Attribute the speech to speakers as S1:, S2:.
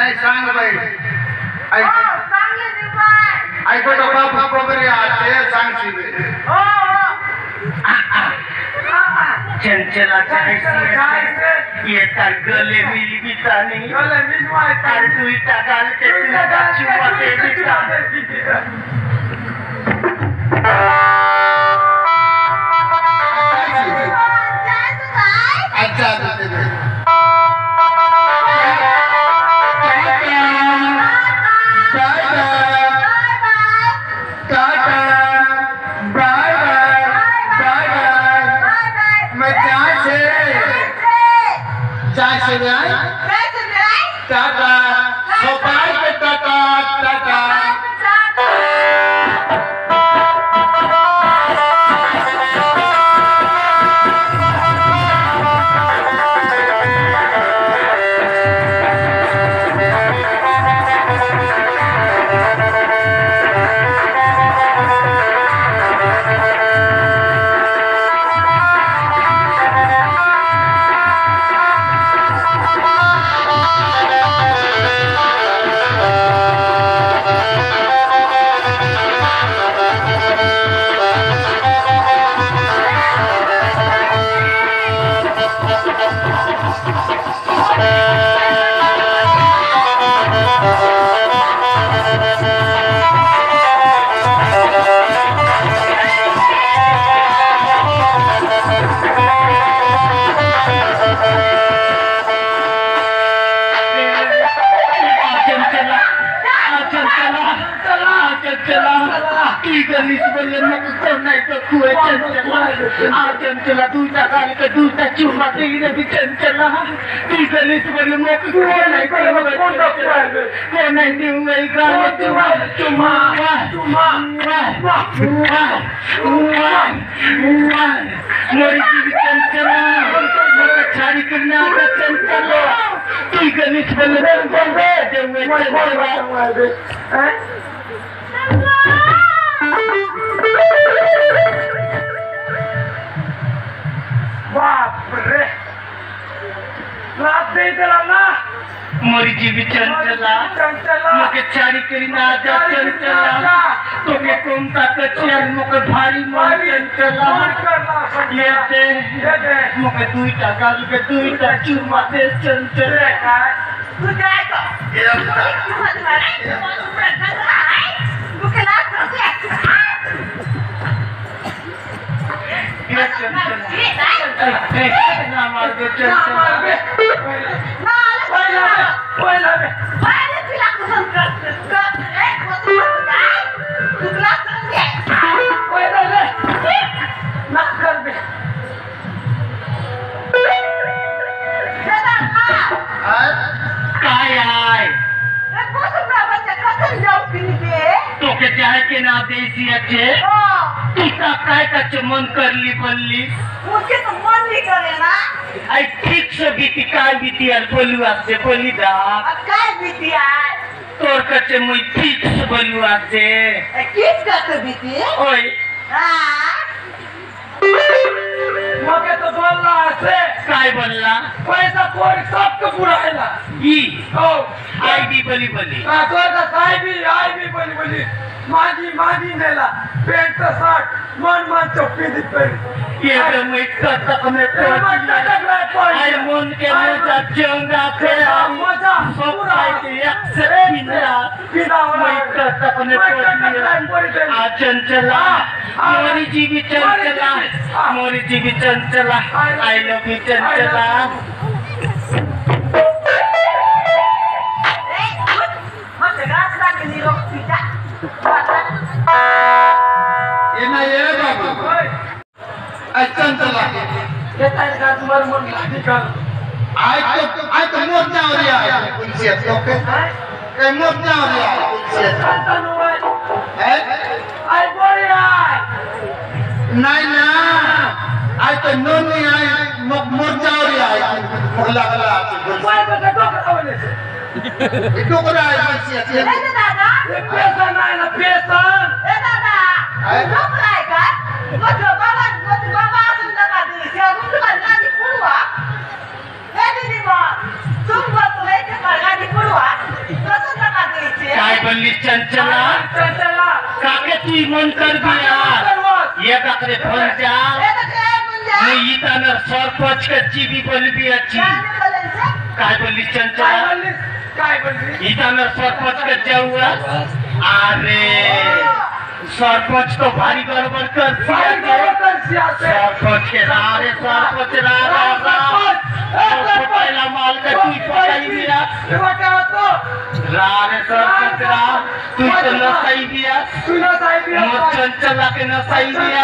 S1: नाही सांग बाई
S2: हो चांगले निभाय
S1: ऐको तो बाप कोबरे आते सांगसी
S2: हो
S3: चंचलाच्या हैसियत ये तार गले मिल बितानी
S2: गले मिलवाय
S3: तार दुईटा गाल के तुझा चुमा दे बिता
S1: अच्छा टाटा सोपाई पे टाटा टाटा
S3: चंचला दूसरा गाल का दूसरा चुमा दे रही चंचला ती गलीस बड़ी मोक को नहीं दूंगा गाल चुमा चुमा चुमा मोरी की चंचला मोका छाड़ी करना का चंचला ती गलीस बड़ी
S2: बापरे रात दे दिला ना
S3: मोरी जीवी चंचला मुके चारी करी ना जा चंचला तुके कोणता कचर मुके भारी मन चंचला ये दे मुके दुईटा गाल के दुईटा चुमा दे चंचला
S2: तू काय का तू केला
S3: ये चंचला ना मार दे चंचला काय आय तो के चाहे के ना देसी अच्छे तू काय का चमन करली बल्ली
S2: मुझे तो मन नहीं करे ना
S3: आई ठीक से बीती काय बीती अल बोलू आपसे बोली दा
S2: अब काय बीती है
S3: तोर कचे मुई ठीक से बोलू आपसे
S2: किस का तो बीती
S3: ओए
S2: हाँ
S3: मगे तो बोलला से काय बोलला
S2: पैसा कोई सबको बुराएला
S3: ई
S2: ओ
S3: आई भी बोली बोली
S2: तो का आई भी बोली माजी नेला पेंट शर्ट मन चप्पी दी पे
S3: ये तो मैं तक में आई मन के मजा चंगा पे
S2: मजा
S3: सब आई के एक से
S2: पिना
S3: मैं तक में आ चंचला मोरी जीवी चंचला मोरी जीवी Chanchala I love you Chanchala
S1: ये ना ये बाबू चंचला
S2: ये तार का मर मन निकल
S1: आई तो मोर जाओ रे आई पुलिस तो के मोर जाओ रे आई पुलिस है
S2: आई बोली आई
S1: नहीं ना आई तो नोनी आई मोर जाओ रे आई मोहल्ला वाला
S2: कोई बता तो बोले से
S1: इतो करा आई पुलिस
S2: ए दादा ये पैसा नहीं ना पैसा ए दादा लोग लाए का मत बाबा सुन लगा दी क्या मुझे लगा दी पुरवा ए दीदी बा तुम बात लेके लगा दी पुरवा
S3: बोलली चंचला काके तू मन कर दिया ये तकरे फोन जा मैं इताना सरपंच का जीवी बोल भी अच्छी काय बोलली चंचला इताना सरपंच का जाऊआ अरे सरपंच तो भारी गड़बड़ कर दिया सरपंच के रारे सरपंच रारा पहला माल का तू पकाई दिया रारे सरपंच रा तू तो नसाई दिया मोर चंचला के नसाई दिया